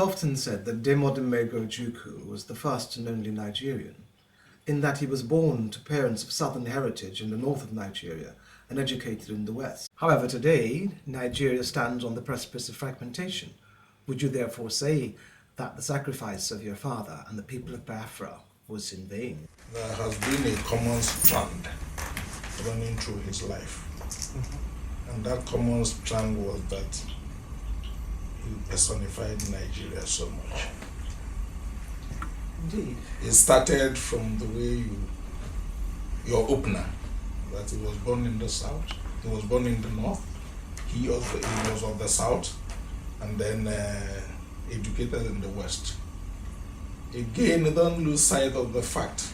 often said that Debe Ojukwu was the first and only Nigerian, in that he was born to parents of southern heritage in the north of Nigeria and educated in the west. However, today, Nigeria stands on the precipice of fragmentation. Would you therefore say that the sacrifice of your father and the people of Biafra was in vain? There has been a common strand running through his life. And that common strand was that he personified Nigeria so much. Indeed. It started from the way your opener, that he was born in the south, he was born in the north, he was of the south, and then educated in the west. Again, don't lose sight of the fact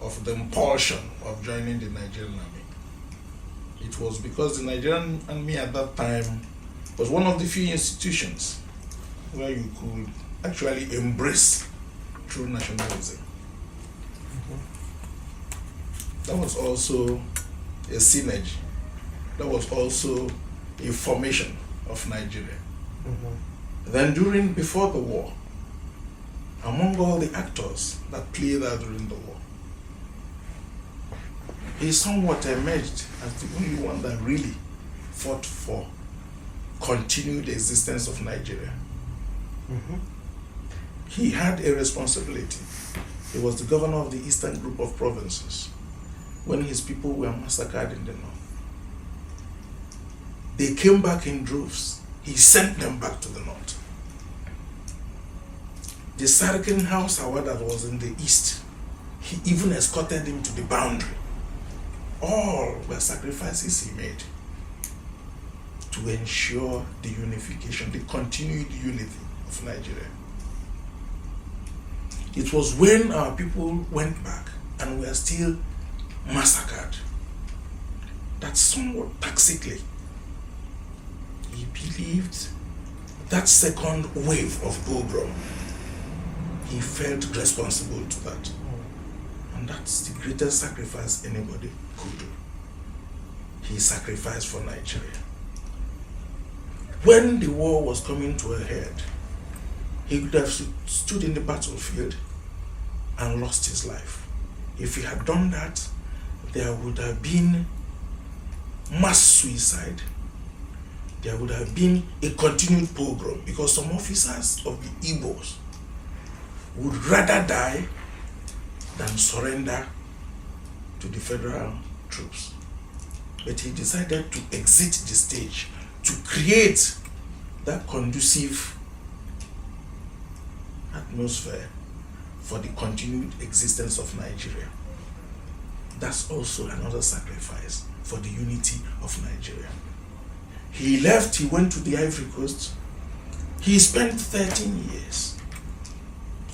of the impulsion of joining the Nigerian army. It was because the Nigerian army at that time was one of the few institutions where you could actually embrace true nationalism. That was also a synergy. That was also a formation of Nigeria. Then before the war, among all the actors that played out during the war, he somewhat emerged as the only one that really fought for continued existence of Nigeria. He had a responsibility. He was the governor of the eastern group of provinces when his people were massacred in the north. They came back in droves. He sent them back to the north. The Sarkin Hausawa that was in the east, he even escorted him to the boundary. All were sacrifices he made to ensure the unification, the continued unity of Nigeria. It was when our people went back and were still massacred that somewhat toxically he believed that second wave of pogrom, he felt responsible to that. And that's the greatest sacrifice anybody could do. He sacrificed for Nigeria. When the war was coming to a head, he could have stood in the battlefield and lost his life. If he had done that, there would have been mass suicide. There would have been a continued pogrom, because some officers of the Igbos would rather die than surrender to the federal troops. But he decided to exit the stage to create that conducive atmosphere for the continued existence of Nigeria. That's also another sacrifice for the unity of Nigeria. He left, he went to the Ivory Coast. He spent 13 years.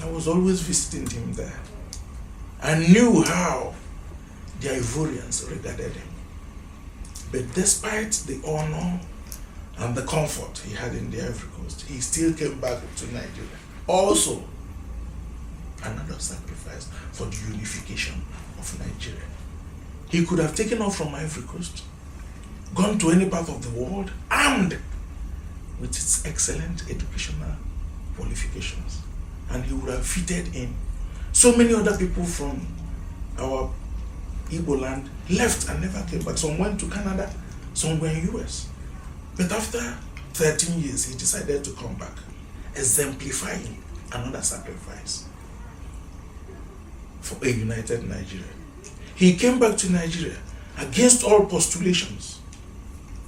I was always visiting him there. I knew how the Ivorians regarded him. But despite the honor and the comfort he had in the Ivory Coast, he still came back to Nigeria. Also, another sacrifice for the unification of Nigeria. He could have taken off from Ivory Coast, gone to any part of the world, armed with its excellent educational qualifications, and he would have fitted in. So many other people from our Igbo land left and never came back. Some went to Canada, some were in US. But after 13 years, he decided to come back, exemplifying another sacrifice for a united Nigeria. He came back to Nigeria against all postulations.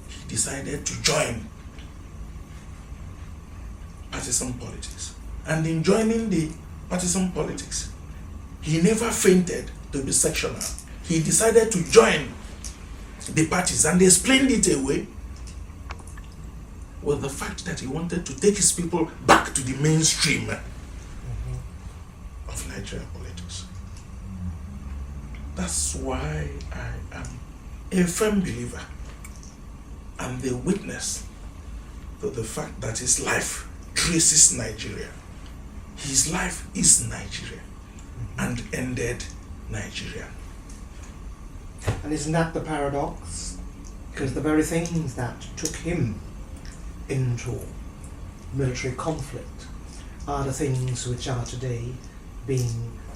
He decided to join partisan politics. And in joining the partisan politics, he never fainted to be sectional. He decided to join the parties, and they explained it away with the fact that he wanted to take his people back to the mainstream of Nigerian politics. That's why I am a firm believer and the witness to the fact that his life traces Nigeria. His life is Nigeria and ended Nigeria. And isn't that the paradox? Because the very things that took him into military conflict are the things which are today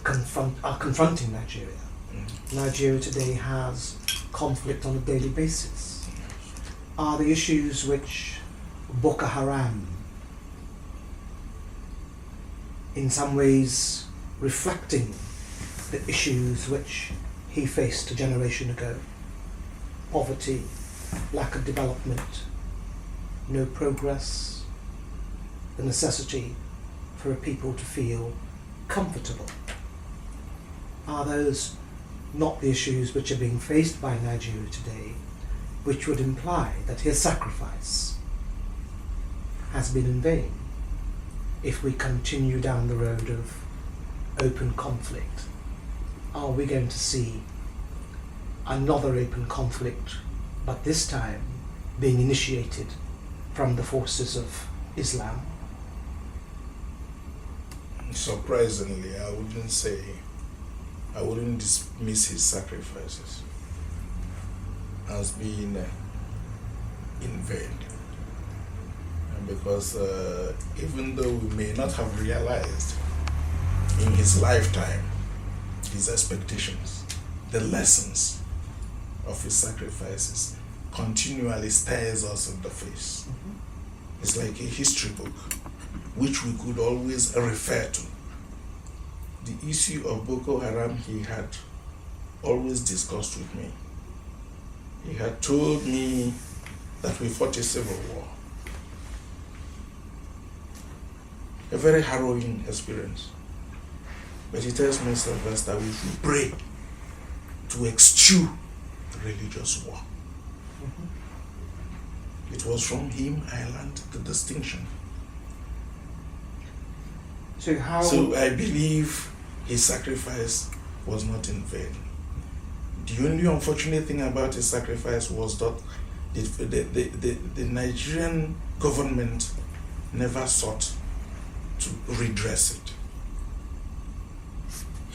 confronting Nigeria. Nigeria today has conflict on a daily basis. Are the issues which Boko Haram, in some ways reflecting the issues which he faced a generation ago? Poverty, lack of development, no progress, the necessity for a people to feel comfortable. Are those not the issues which are being faced by Nigeria today, which would imply that his sacrifice has been in vain if we continue down the road of open conflict? Are we going to see another open conflict, but this time being initiated from the forces of Islam? Surprisingly, I wouldn't dismiss his sacrifices as being in vain. Because even though we may not have realized in his lifetime his expectations, the lessons of his sacrifices continually stares us in the face. It's like a history book which we could always refer to. The issue of Boko Haram he had always discussed with me. He had told me that we fought a civil war. A very harrowing experience. But he tells me, Sylvester, we should pray to eschew the religious war. It was from him I learned the distinction. So I believe his sacrifice was not in vain. The only unfortunate thing about his sacrifice was that the Nigerian government never sought to redress it.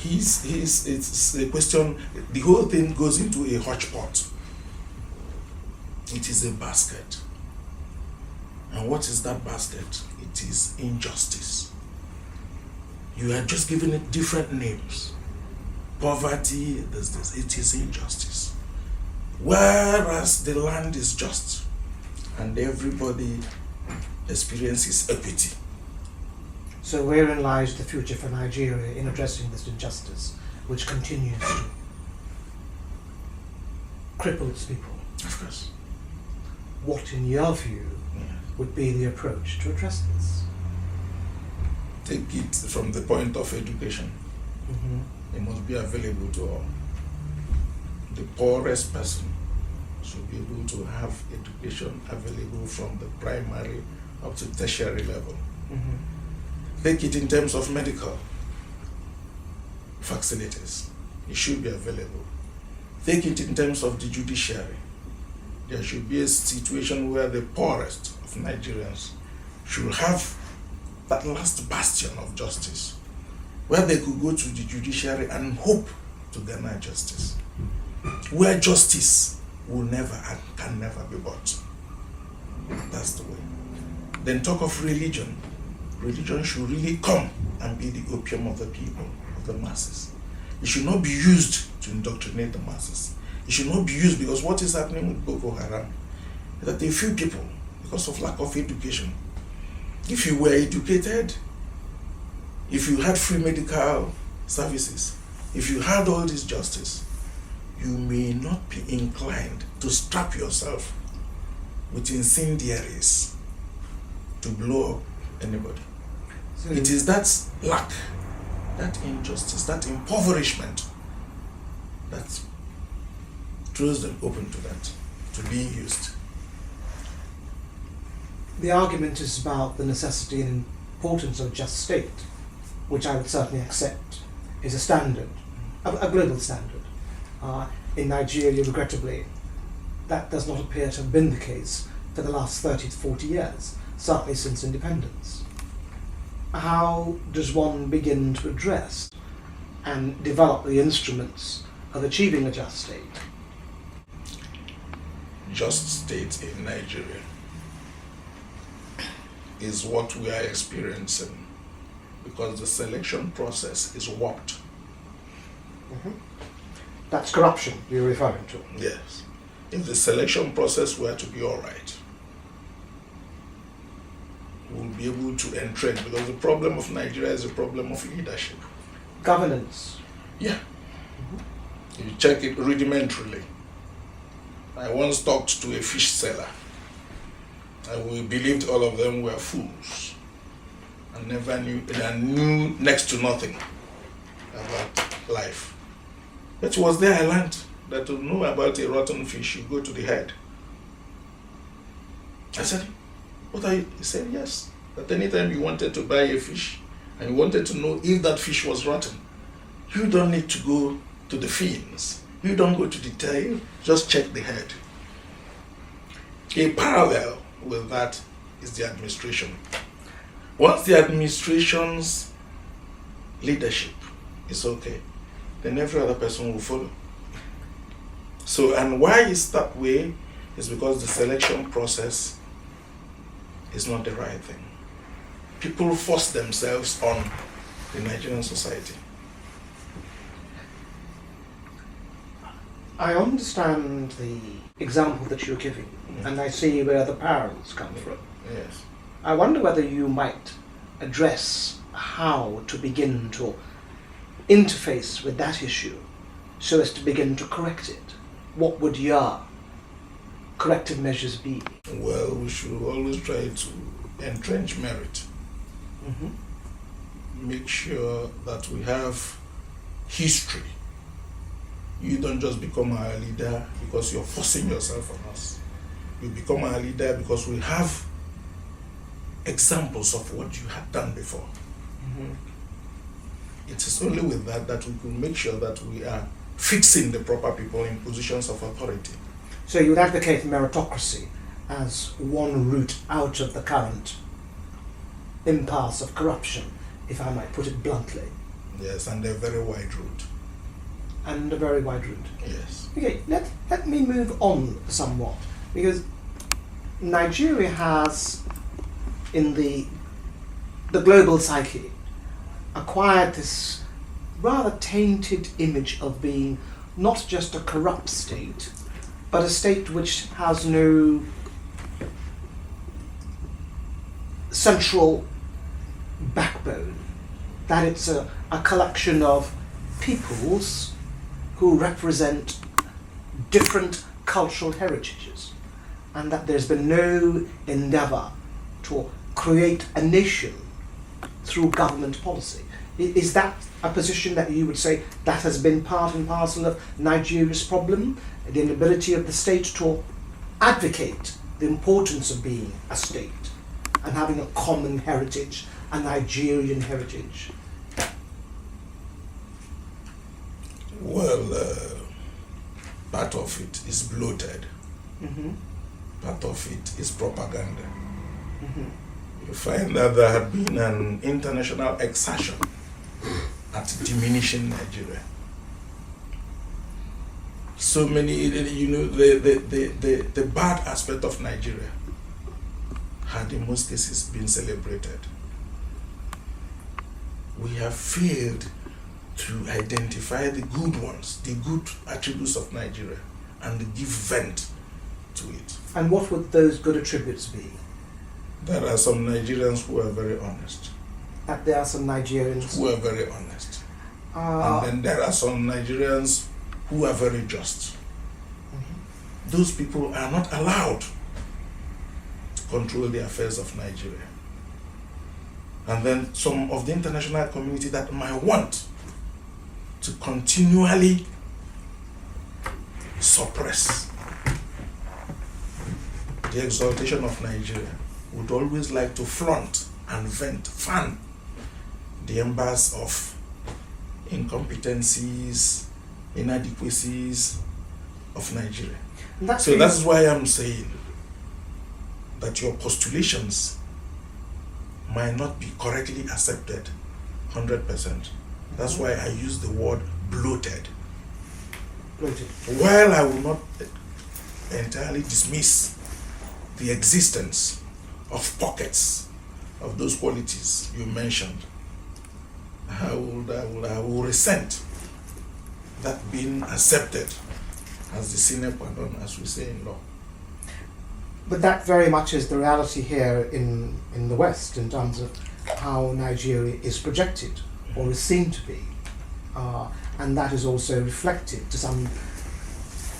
It's a question, the whole thing goes into a hodgepodge. It is a basket. And what is that basket? It is injustice. You are just giving it different names. Poverty, this. It is injustice. Whereas the land is just and everybody experiences equity. So wherein lies the future for Nigeria in addressing this injustice, which continues to cripple its people? Of course. What, in your view, would be the approach to address this? Take it from the point of education. It must be available to all. The poorest person should be able to have education available from the primary up to tertiary level. Take it in terms of medical facilities. It should be available. Take it in terms of the judiciary. There should be a situation where the poorest of Nigerians should have that last bastion of justice, where they could go to the judiciary and hope to garner justice, where justice will never and can never be bought. That's the way. Then talk of religion. Religion should really come and be the opium of the people, of the masses. It should not be used to indoctrinate the masses. It should not be used, because what is happening with Boko Haram is that a few people, because of lack of education, if you were educated, if you had free medical services, if you had all this justice, you may not be inclined to strap yourself with incendiaries to blow up anybody. So it is that lack, that injustice, that impoverishment that throws them open to that, to being used. The argument is about the necessity and importance of a just state, which I would certainly accept is a standard, a global standard. In Nigeria, regrettably, that does not appear to have been the case for the last 30 to 40 years, certainly since independence. How does one begin to address and develop the instruments of achieving a just state? Just state in Nigeria is what we are experiencing, because the selection process is warped. That's corruption you're referring to. Yes. If the selection process were to be all right, we'll be able to entrench, because the problem of Nigeria is a problem of leadership. Governance. Yeah. You check it rudimentarily. I once talked to a fish seller, and we believed all of them were fools, and knew next to nothing about life. But it was there I learned that to know about a rotten fish, you go to the head. I said, "What are you?" He said, "Yes. That anytime you wanted to buy a fish and you wanted to know if that fish was rotten, you don't need to go to the fins. You don't go to the tail, just check the head." A parallel with that is the administration. Once the administration's leadership is okay, then every other person will follow. So, and why it's that way is because the selection process is not the right thing. People force themselves on the Nigerian society. I understand the example that you're giving, and I see where the parallels come from. Yes. I wonder whether you might address how to begin to interface with that issue so as to begin to correct it. What would your corrective measures be? Well, we should always try to entrench merit. Make sure that we have history. You don't just become our leader because you're forcing yourself on us. You become our leader because we have examples of what you had done before. It is only with that that we can make sure that we are fixing the proper people in positions of authority. So you would advocate meritocracy as one route out of the current impasse of corruption, if I might put it bluntly. Yes, and a very wide route. And a very wide route. Yes. Okay, let me move on somewhat, because Nigeria has, in the global psyche, acquired this rather tainted image of being not just a corrupt state, but a state which has no central backbone, that it's a collection of peoples who represent different cultural heritages, and that there's been no endeavour to create a nation through government policy. Is that a position that you would say that has been part and parcel of Nigeria's problem, the inability of the state to advocate the importance of being a state and having a common heritage, a Nigerian heritage? Well, part of it is bloated. Part of it is propaganda. You find that there had been an international exertion at diminishing Nigeria. So many, the bad aspect of Nigeria had in most cases been celebrated. We have failed to identify the good ones, the good attributes of Nigeria, and give vent to it. And what would those good attributes be? There are some Nigerians who are very honest. That there are some Nigerians who are very honest. And then there are some Nigerians who are very just. Those people are not allowed to control the affairs of Nigeria. And then some of the international community that might want to continually suppress the exaltation of Nigeria would always like to flaunt and fan the embers of incompetencies, inadequacies of Nigeria. That's why I'm saying that your postulations might not be correctly accepted 100%. That's why I use the word bloated. While I will not entirely dismiss the existence of pockets of those qualities you mentioned, I will resent that being accepted as the sine qua non, as we say in law. But that very much is the reality here in the West in terms of how Nigeria is projected or is seen to be. And that is also reflected to some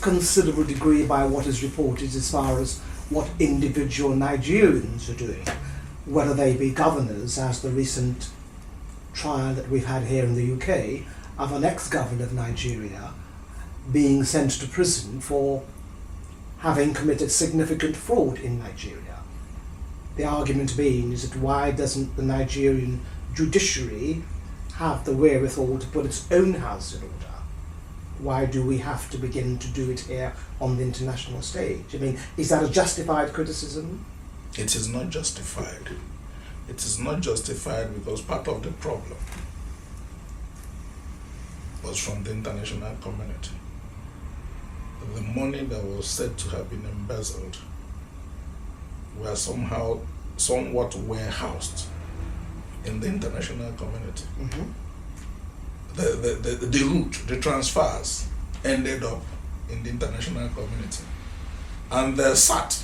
considerable degree by what is reported as far as what individual Nigerians are doing, whether they be governors, as the recent trial that we've had here in the UK of an ex-governor of Nigeria being sent to prison for having committed significant fraud in Nigeria. The argument being is that why doesn't the Nigerian judiciary have the wherewithal to put its own house in order? Why do we have to begin to do it here on the international stage? I mean, is that a justified criticism? It is not justified. It is not justified because part of the problem was from the international community. The money that was said to have been embezzled were somewhat warehoused in the international community. Mm-hmm. The route, the transfers ended up in the international community. And they sat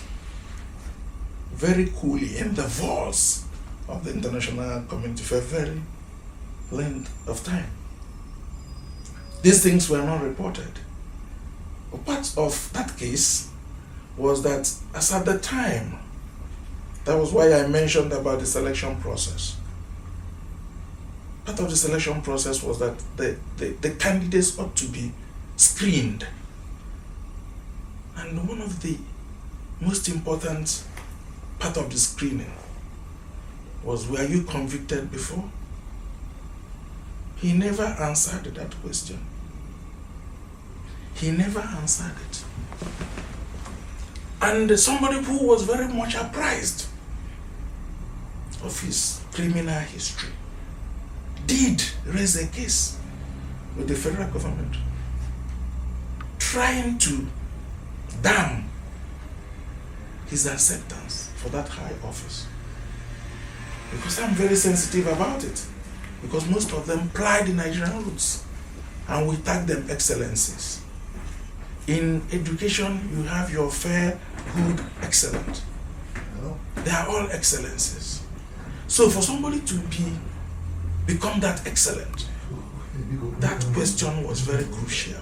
very coolly in the vaults of the international community for a very length of time. These things were not reported. But part of that case was that, as at the time, that was why I mentioned about the selection process. Part of the selection process was that the candidates ought to be screened. And one of the most important part of the screening was, were you convicted before? He never answered that question. He never answered it. And somebody who was very much apprised of his criminal history did raise a case with the federal government, trying to dam his acceptance for that high office. Because I'm very sensitive about it, because most of them ply the Nigerian roots, and we tag them excellencies. In education, you have your fair, good, excellent. They are all excellencies. So for somebody to become that excellent, that question was very crucial.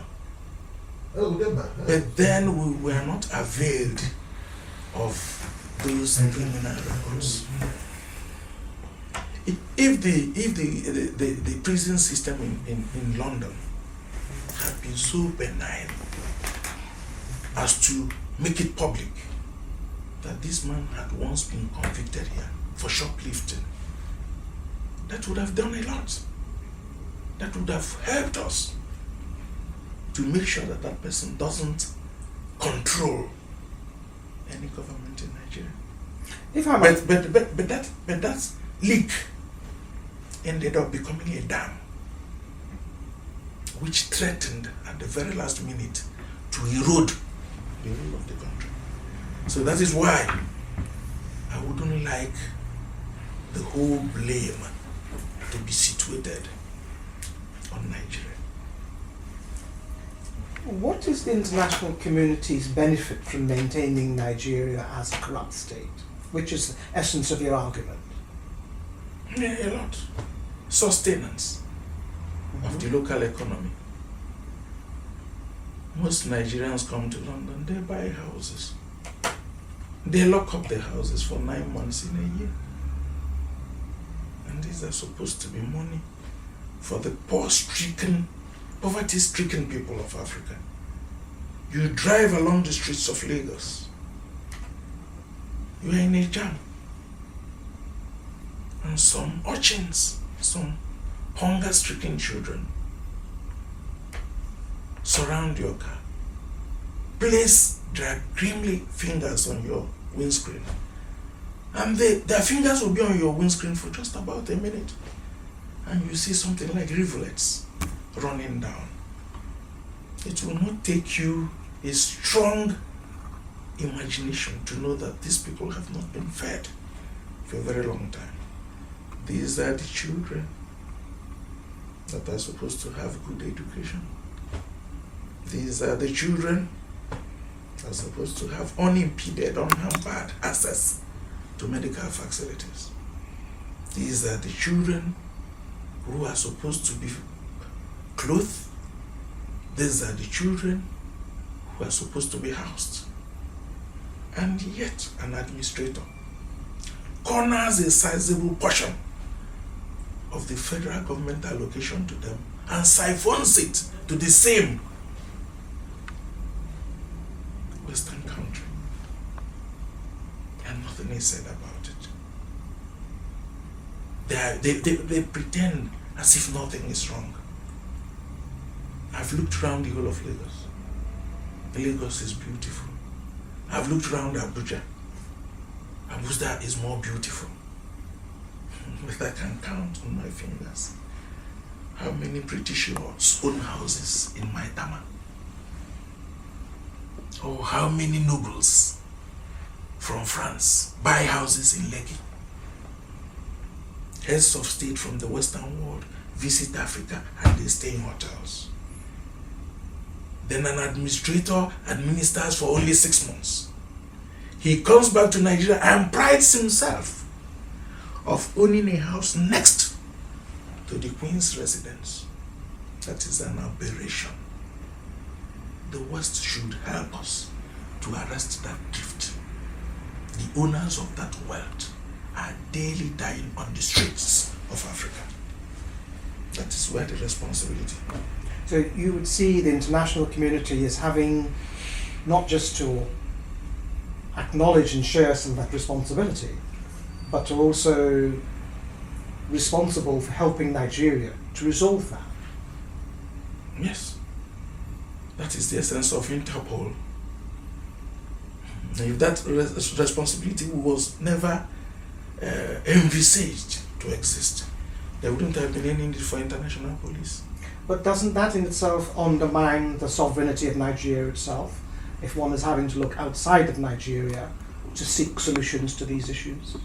But then we were not availed of those criminal records. If the prison system in London had been so benign as to make it public that this man had once been convicted here for shoplifting, that would have done a lot. That would have helped us to make sure that that person doesn't control any government in Nigeria. If I might, But that leak ended up becoming a dam, which threatened at the very last minute to erode the rule of the country. So that is why I wouldn't like the whole blame to be situated on Nigeria. what is the international community's benefit from maintaining Nigeria as a corrupt state? Which is the essence of your argument. Yeah, a lot. Sustenance of the local economy. Most Nigerians come to London, they buy houses. They lock up the houses for 9 months in a year. And these are supposed to be money for the poverty-stricken people of Africa. You drive along the streets of Lagos, you are in a jam. And some urchins, some hunger-stricken children surround your car, place their grimy fingers on your windscreen, and their fingers will be on your windscreen for just about a minute, and you see something like rivulets running down. It will not take you a strong imagination to know that these people have not been fed for a very long time. These are the children that are supposed to have good education. These are the children that are supposed to have unimpeded, unhampered access to medical facilities. These are the children who are supposed to be clothed. These are the children who are supposed to be housed. And yet an administrator corners a sizable portion of the federal government allocation to them and siphons it to the same Western country. And nothing is said about it. They pretend as if nothing is wrong. I've looked around the whole of Lagos. Lagos is beautiful. I've looked around Abuja. Abuja is more beautiful. But I can count on my fingers how many British lords own houses in Maitama. Or how many nobles from France buy houses in Lekki. Heads of state from the Western world visit Africa and they stay in hotels. Then an administrator administers for only 6 months. He comes back to Nigeria and prides himself of owning a house next to the Queen's residence. That is an aberration. The West should help us to arrest that drift. The owners of that wealth are daily dying on the streets of Africa. That is where the responsibility. So you would see the international community as having not just to acknowledge and share some of that responsibility, but to also responsible for helping Nigeria to resolve that. Yes. That is the essence of Interpol. If that responsibility was never envisaged to exist, there wouldn't have been any need for international police. But doesn't that in itself undermine the sovereignty of Nigeria itself, if one is having to look outside of Nigeria to seek solutions to these issues?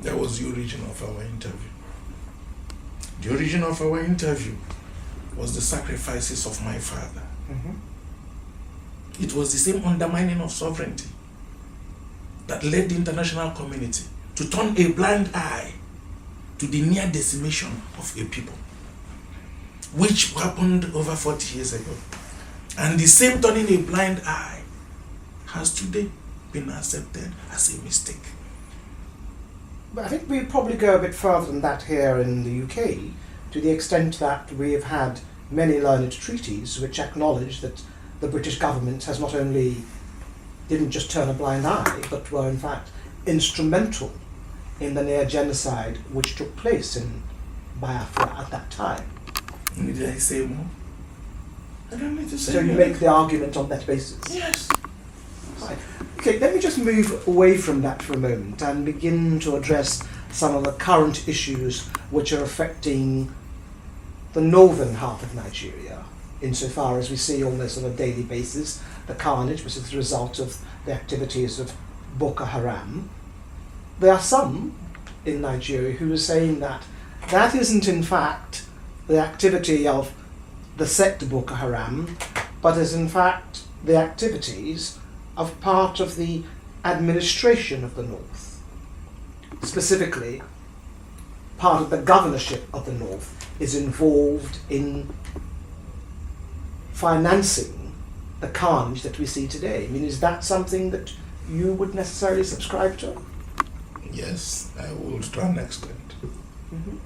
That was the origin of our interview. The origin of our interview was the sacrifices of my father. It was the same undermining of sovereignty that led the international community to turn a blind eye to the near decimation of a people, which happened over 40 years ago. And the same turning a blind eye has today been accepted as a mistake. But I think we probably go a bit further than that here in the UK, to the extent that we have had many learned treaties which acknowledge that the British government has not only didn't just turn a blind eye, but were in fact instrumental in the near genocide which took place in Biafra at that time. Did I say more? I don't need to say So you more. make the argument on that basis? Yes. Right. Okay, let me just move away from that for a moment and begin to address some of the current issues which are affecting the northern half of Nigeria, insofar as we see almost on a daily basis the carnage which is the result of the activities of Boko Haram. There are some in Nigeria who are saying that that isn't in fact the activity of the sect Boko Haram, but is in fact the activities of part of the administration of the North. Specifically, part of the governorship of the North is involved in financing the carnage that we see today. I mean, is that something that you would necessarily subscribe to? Yes, I will to an extent.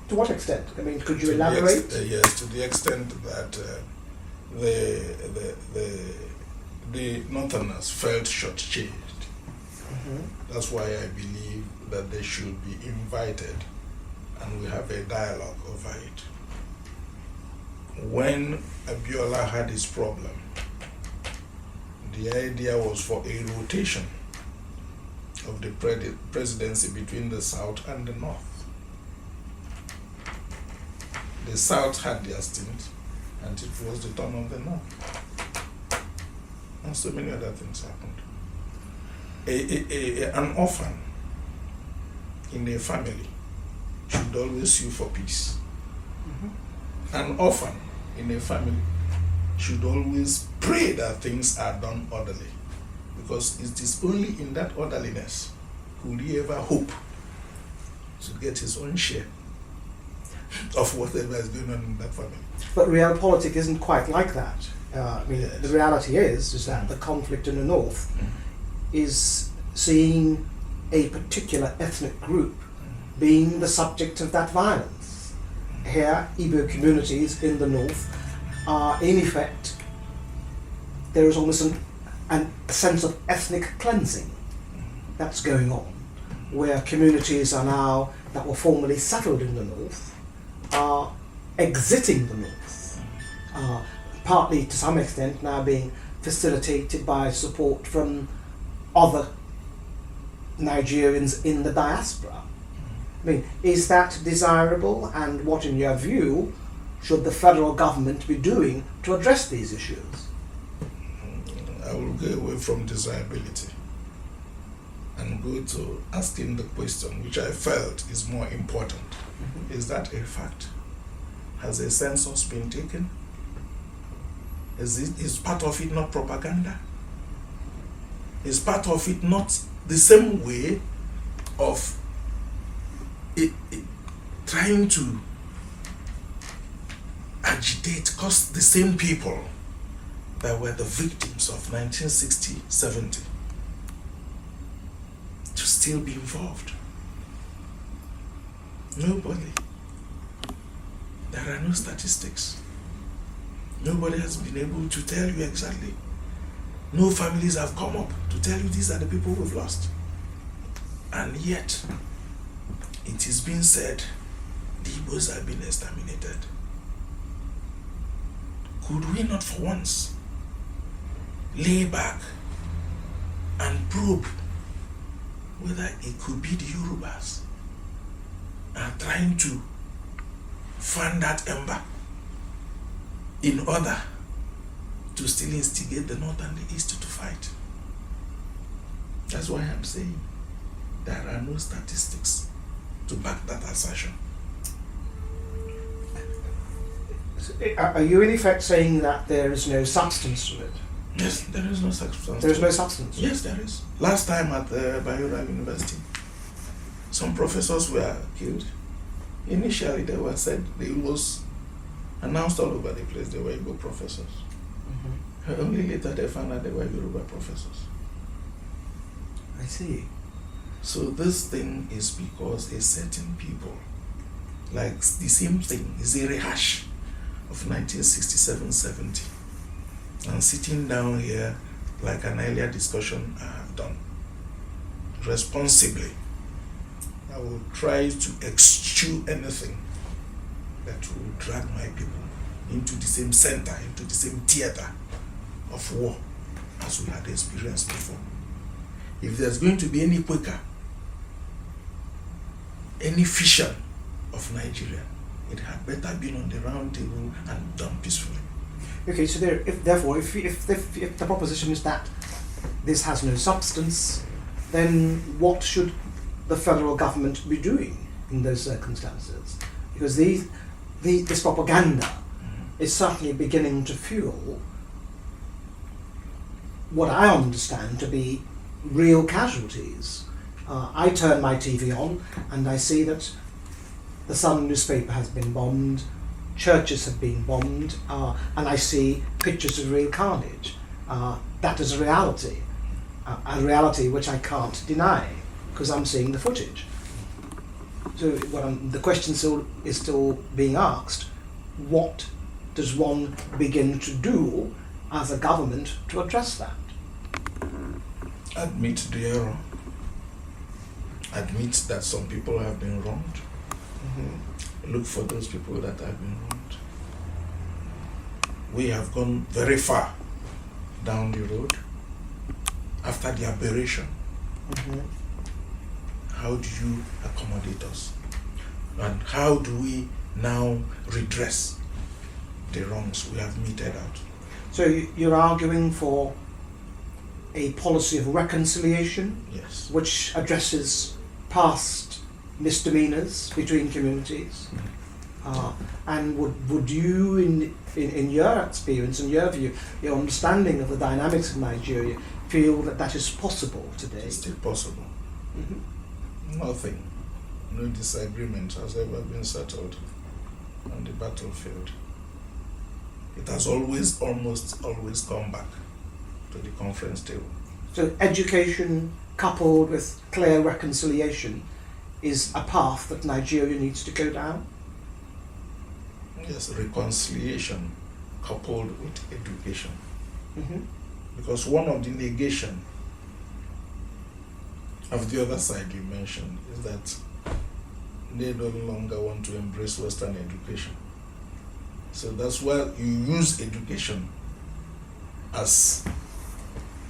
To what extent? I mean, could you To the elaborate? yes, to the extent that the Northerners felt shortchanged. That's why I believe that they should be invited and we have a dialogue over it. When Abiola had his problem, the idea was for a rotation of the presidency between the South and the North. The South had their stint, and it was the turn of the North. And so many other things happened. An orphan in a family should always sue for peace. An orphan in a family should always pray that things are done orderly, because it is only in that orderliness could he ever hope to get his own share of whatever is going on in that family. But realpolitik isn't quite like that. Yes. The reality is that the conflict in the north is seeing a particular ethnic group being the subject of that violence. Here, Igbo communities in the north are in effect, there is almost a sense of ethnic cleansing that's going on, where communities are now, that were formerly settled in the north, are exiting the north, partly to some extent now being facilitated by support from other Nigerians in the diaspora. I mean, is that desirable, and what, in your view, should the federal government be doing to address these issues? I will go away from desirability and go to asking the question which I felt is more important. Is that a fact? Has a census been taken? Is part of it not propaganda? Is part of it not the same way of trying to agitate, cause the same people that were the victims of 1960-70 to still be involved? Nobody. There are no statistics. Nobody has been able to tell you exactly. No families have come up to tell you these are the people we've lost. And yet, it is being said the Igbos have been exterminated. Could we not for once lay back and probe whether it could be the Yorubas are trying to fan that ember in order to still instigate the North and the East to fight? That's why I'm saying there are no statistics to back that assertion. Are you in effect saying that there is no substance to it? Yes, there is no substance. There is no substance? Yes, there is. Last time at Bayero University, some professors were killed. Initially, they were said, it was announced all over the place they were Igbo professors. Only later they found out they were Yoruba professors. I see. So this thing is because a certain people, like the same thing, is a rehash of 1967-70. And sitting down here, like an earlier discussion I have done, responsibly, I will try to eschew anything that will drag my people into the same center, into the same theater of war as we had experienced before. If there's going to be any Quaker, any fission of Nigeria, it had better been on the round table and done peacefully. Okay, so if the proposition is that this has no substance, then what should the federal government be doing in those circumstances? Because this propaganda is certainly beginning to fuel what I understand to be real casualties. I turn my TV on and I see that the Sun newspaper has been bombed, churches have been bombed, and I see pictures of real carnage. That is a reality which I can't deny because I'm seeing the footage. So the question is still being asked: what does one begin to do as a government to address that? Admit the error. Admit that some people have been wronged. Look for those people that have been wronged. We have gone very far down the road after the aberration. How do you accommodate us? And how do we now redress the wrongs we have meted out? So you're arguing for a policy of reconciliation, Yes. which addresses past misdemeanors between communities. And would you, in your experience, in your view, your understanding of the dynamics of Nigeria, feel that that is possible today? It's still possible. Nothing, no disagreement has ever been settled on the battlefield. It has almost always come back to the conference table. So education coupled with clear reconciliation is a path that Nigeria needs to go down? Yes, reconciliation coupled with education. Mm-hmm. Because one of the negation of the other side you mentioned is that they no longer want to embrace Western education. So that's why you use education as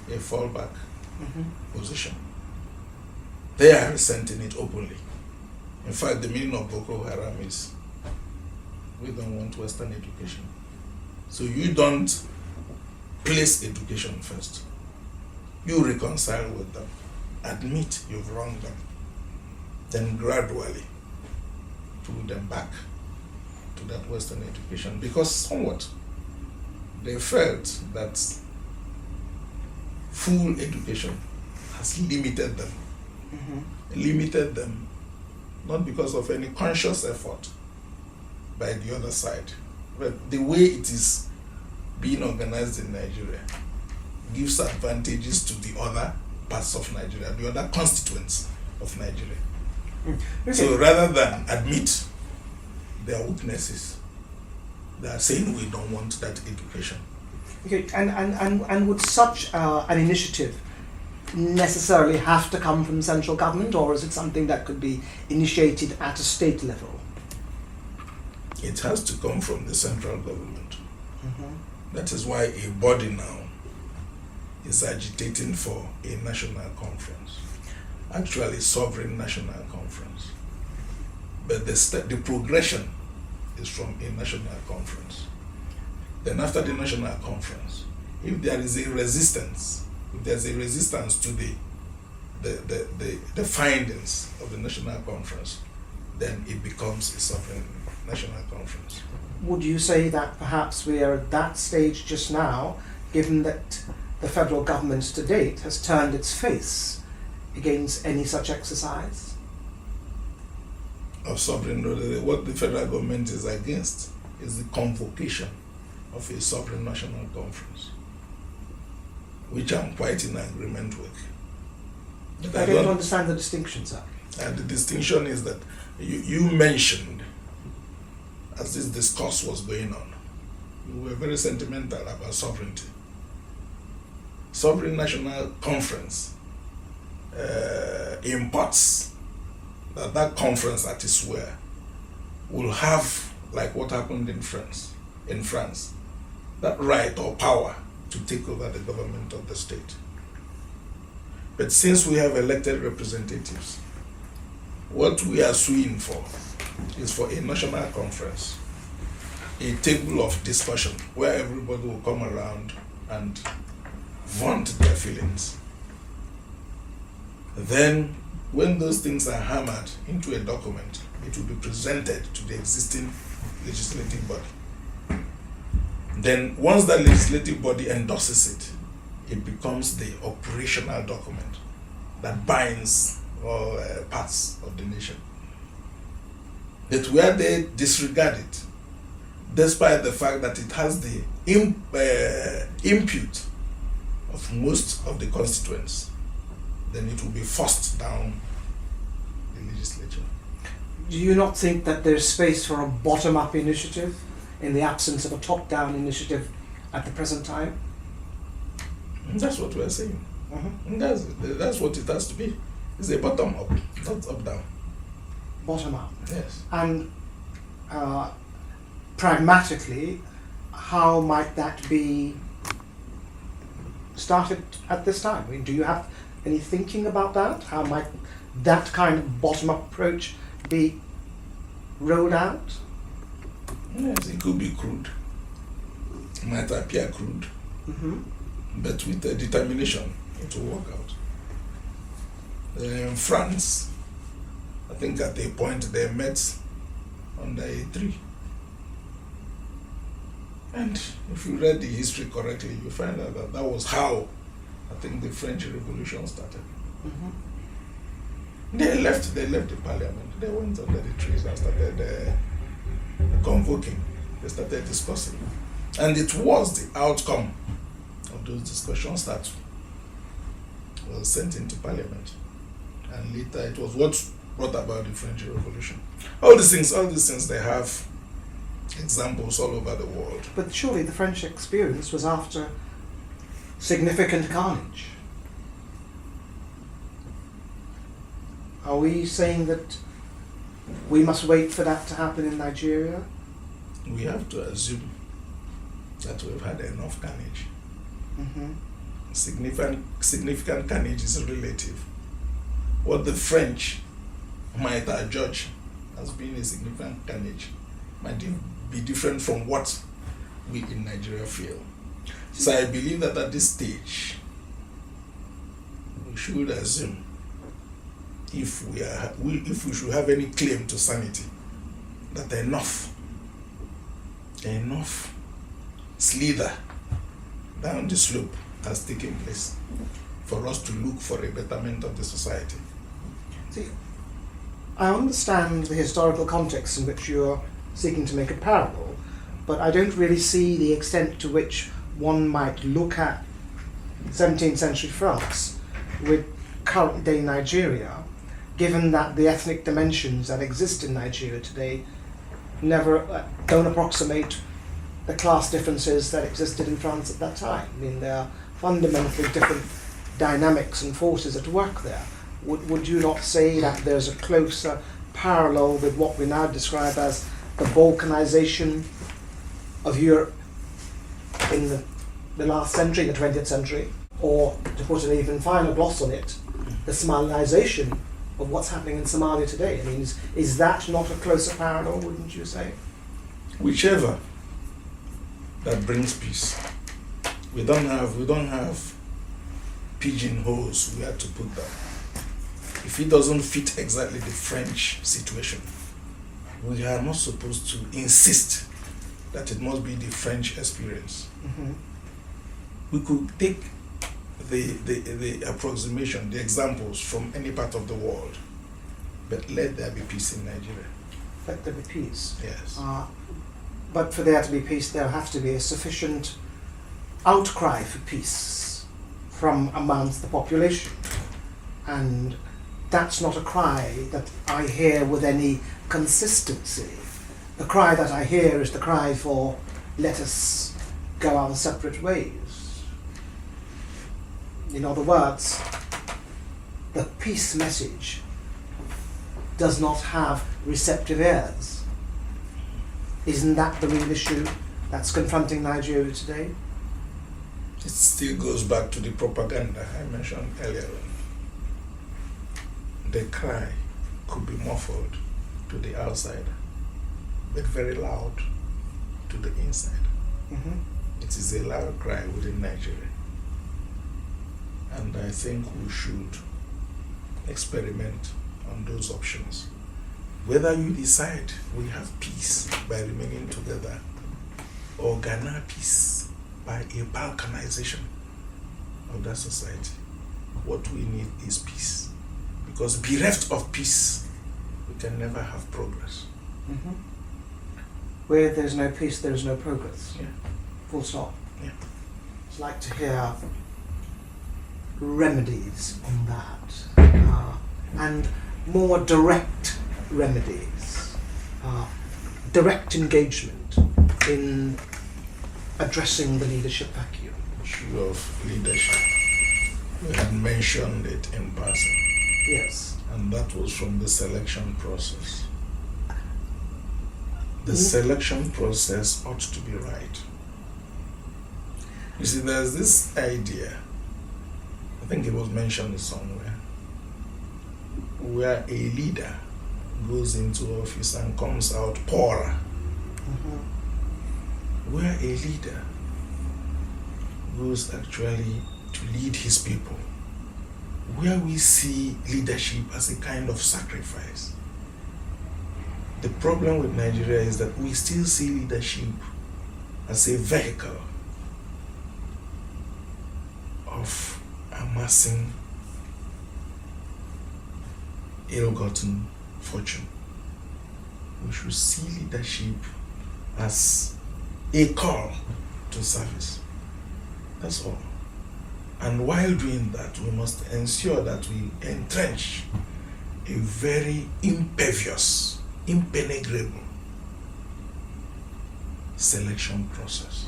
a fallback position. They are resenting it openly. In fact, the meaning of Boko Haram is we don't want Western education. So you don't place education first. You reconcile with them, admit you've wronged them, then gradually pull them back to that Western education, because somewhat they felt that full education has limited them. Limited them not because of any conscious effort by the other side, but the way it is being organized in Nigeria gives advantages to the other parts of Nigeria, the other constituents of Nigeria. Okay. So rather than admit their weaknesses, they are saying we don't want that education. Okay, and would such an initiative necessarily have to come from central government, or is it something that could be initiated at a state level? It has to come from the central government. That is why a body now is agitating for a national conference, actually sovereign national conference. But the progression is from a national conference. Then after the national conference, if there is a resistance, if there's a resistance to the findings of the national conference, then it becomes a sovereign national conference. Would you say that perhaps we are at that stage just now, given that the federal government to date has turned its face against any such exercise? Of sovereign, what the federal government is against is the convocation of a sovereign national conference, which I'm quite in agreement with. But I don't understand the distinction, sir. And the distinction is that you mentioned, as this discourse was going on, you were very sentimental about sovereignty. Sovereign national conference imports that conference at its where will have, like what happened in France, that right or power to take over the government of the state. But since we have elected representatives, what we are suing for is for a national conference, a table of discussion where everybody will come around and vaunt their feelings. Then, when those things are hammered into a document, it will be presented to the existing legislative body. Then, once that legislative body endorses it, it becomes the operational document that binds all parts of the nation. But where they disregard it, despite the fact that it has the input of most of the constituents, then it will be forced down the legislature. Do you not think that there's space for a bottom-up initiative in the absence of a top-down initiative at the present time? That's what we're saying. That's what it has to be. It's a bottom-up, not up-down. Bottom-up. Yes. And pragmatically, how might that be started at this time? I mean, do you have any thinking about that? How might that kind of bottom-up approach be rolled out? Yes, it could be crude. It might appear crude, but with determination, it will work out. In France, I think at a point they met under a tree. And if you read the history correctly, you find out that that was how I think the French Revolution started. They left the parliament. They went under the trees and started convoking. They started discussing. And it was the outcome of those discussions that was sent into parliament. And later it was what brought about the French Revolution. All these things, they have examples all over the world. But surely the French experience was after significant carnage. Are we saying that we must wait for that to happen in Nigeria? We have to assume that we've had enough carnage. Significant carnage is relative. What the French might judge as being a significant carnage might be different from what we in Nigeria feel. So I believe that at this stage, we should assume, if we should have any claim to sanity, that enough slither down the slope has taken place for us to look for a betterment of the society. See, I understand the historical context in which you're seeking to make a parallel, but I don't really see the extent to which one might look at 17th century France with current day Nigeria, given that the ethnic dimensions that exist in Nigeria today don't approximate the class differences that existed in France at that time. I mean, there are fundamentally different dynamics and forces at work there. Would you not say that there's a closer parallel with what we now describe as the Balkanization of Europe in the last century, the 20th century, or to put an even finer gloss on it, the Somalinization of what's happening in Somalia today? I mean, is that not a closer parallel, wouldn't you say? Whichever that brings peace. We don't have pigeonholes we have to put that. If it doesn't fit exactly the French situation, we are not supposed to insist that it must be the French experience. We could take the approximation, the examples from any part of the world, but let there be peace in Nigeria. Let there be peace. Yes. But for there to be peace, there has to be a sufficient outcry for peace from amongst the population. And that's not a cry that I hear with any consistency. The cry that I hear is the cry for, let us go our separate ways. In other words, the peace message does not have receptive ears. Isn't that the real issue that's confronting Nigeria today? It still goes back to the propaganda I mentioned earlier on. The cry could be muffled to the outside, but very loud to the inside. It is a loud cry within Nigeria. And I think we should experiment on those options. Whether you decide we have peace by remaining together, or garner peace by a balkanization of that society, what we need is peace. Because bereft of peace, we can never have progress. Where there's no peace, there's no progress. Yeah. Full stop. Yeah. I'd like to hear remedies on that, and more direct remedies, direct engagement in addressing the leadership vacuum. Issue of leadership. We had mentioned it in passing. Yes. And that was from the selection process. The selection process ought to be right. You see, there's this idea, I think it was mentioned somewhere, where a leader goes into office and comes out poorer. Where a leader goes actually to lead his people. Where we see leadership as a kind of sacrifice. The problem with Nigeria is that we still see leadership as a vehicle of amassing ill-gotten fortune. We should see leadership as a call to service. That's all. And while doing that, we must ensure that we entrench a very impervious, impenetrable selection process.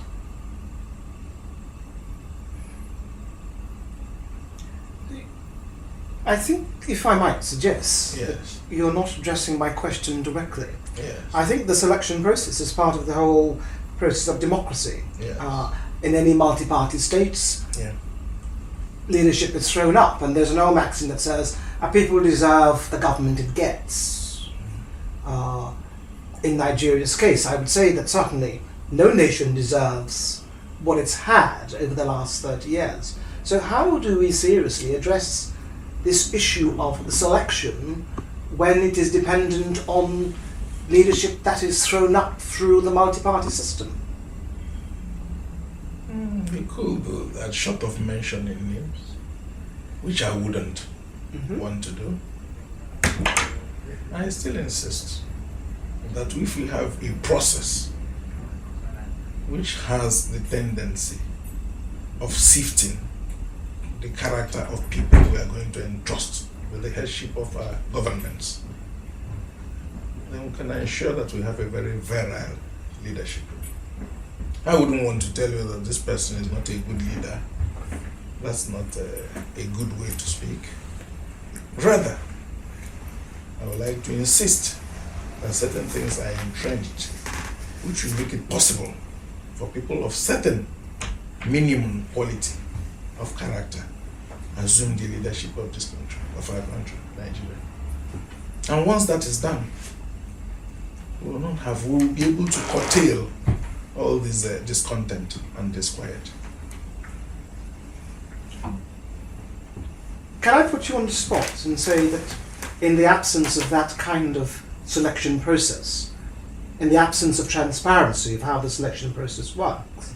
I think, if I might suggest, Yes. that you're not addressing my question directly. Yes. I think the selection process is part of the whole process of democracy. Yes. In any multi-party states, Yeah. leadership is thrown up, and there's an old maxim that says, "A people deserve the government it gets." In Nigeria's case, I would say that certainly no nation deserves what it's had over the last 30 years. So how do we seriously address this issue of the selection when it is dependent on leadership that is thrown up through the multi-party system? We could do that, short of mentioning names, which I wouldn't want to do. I still insist that if we have a process which has the tendency of sifting the character of people we are going to entrust with the headship of our governments, then we can ensure that we have a very virile leadership. I wouldn't want to tell you that this person is not a good leader. That's not a good way to speak. Rather, I would like to insist that certain things are entrenched, which will make it possible for people of certain minimum quality of character assume the leadership of this country, of our country, Nigeria. And once that is done, we will be able to curtail all this discontent and disquiet. Can I put you on the spot and say that in the absence of that kind of selection process, in the absence of transparency of how the selection process works,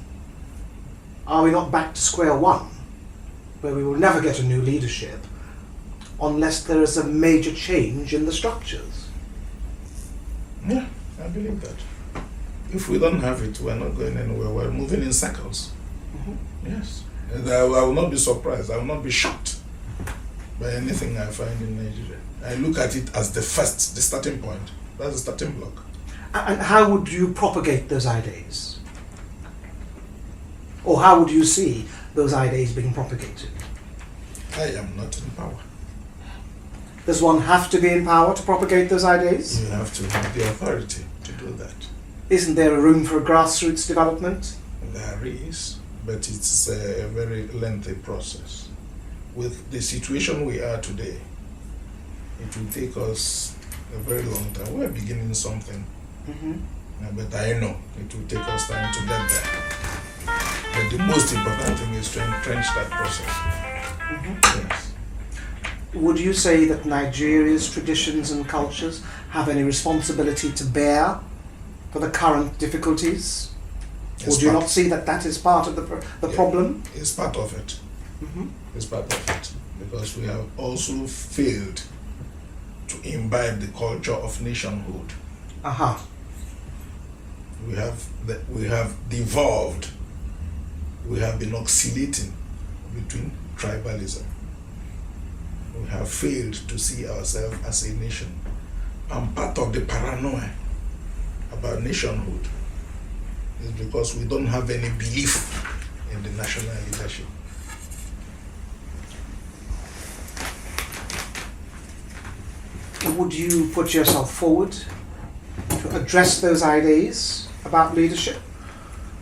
are we not back to square one, where we will never get a new leadership unless there is a major change in the structures? Yeah, I believe that. If we don't have it, we're not going anywhere. We're moving in circles. Yes. And I will not be surprised. I will not be shocked by anything I find in Nigeria. I look at it as the starting point. That's the starting block. And how would you propagate those ideas? Or how would you see those ideas being propagated? I am not in power. Does one have to be in power to propagate those ideas? You have to have the authority to do that. Isn't there a room for grassroots development? There is, but it's a very lengthy process. With the situation we are today, it will take us a very long time. We're beginning something, but I know it will take us time to get there. But the most important thing is to entrench that process. Yes. Would you say that Nigeria's traditions and cultures have any responsibility to bear for the current difficulties? Or do you not see that that is part of the problem? It's part of it. It's part of it. Because we have also failed to imbibe the culture of nationhood. We have devolved. We have been oscillating between tribalism. We have failed to see ourselves as a nation. And part of the paranoia about nationhood is because we don't have any belief in the national leadership. Would you put yourself forward to address those ideas about leadership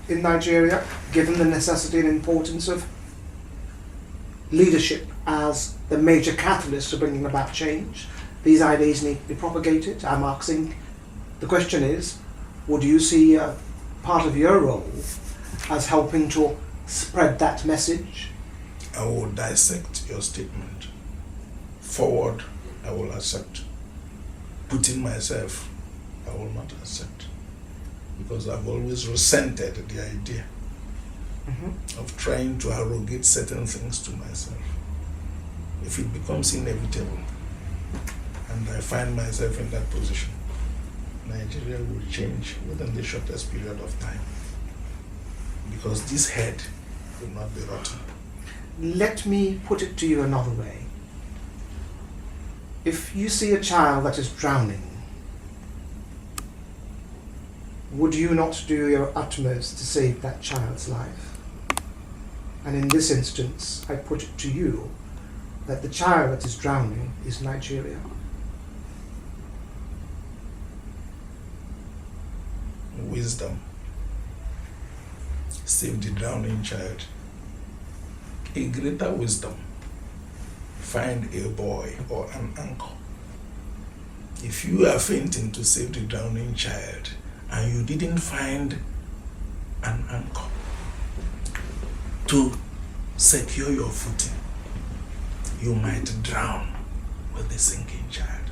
in Nigeria, given the necessity and importance of leadership as the major catalyst to bringing about change? These ideas need to be propagated. I'm asking, the question is, would you see part of your role as helping to spread that message? I will dissect your statement. Forward, I will accept. Putting myself I will not accept. Because I've always resented the idea of trying to arrogate certain things to myself. If it becomes inevitable and I find myself in that position, Nigeria will change within the shortest period of time. Because this head will not be rotten. Let me put it to you another way. If you see a child that is drowning, would you not do your utmost to save that child's life? And in this instance, I put it to you that the child that is drowning is Nigeria. Wisdom. Save the drowning child. A greater wisdom. Find a boy or an uncle. If you are fainting to save the drowning child and you didn't find an uncle to secure your footing, you might drown with the sinking child.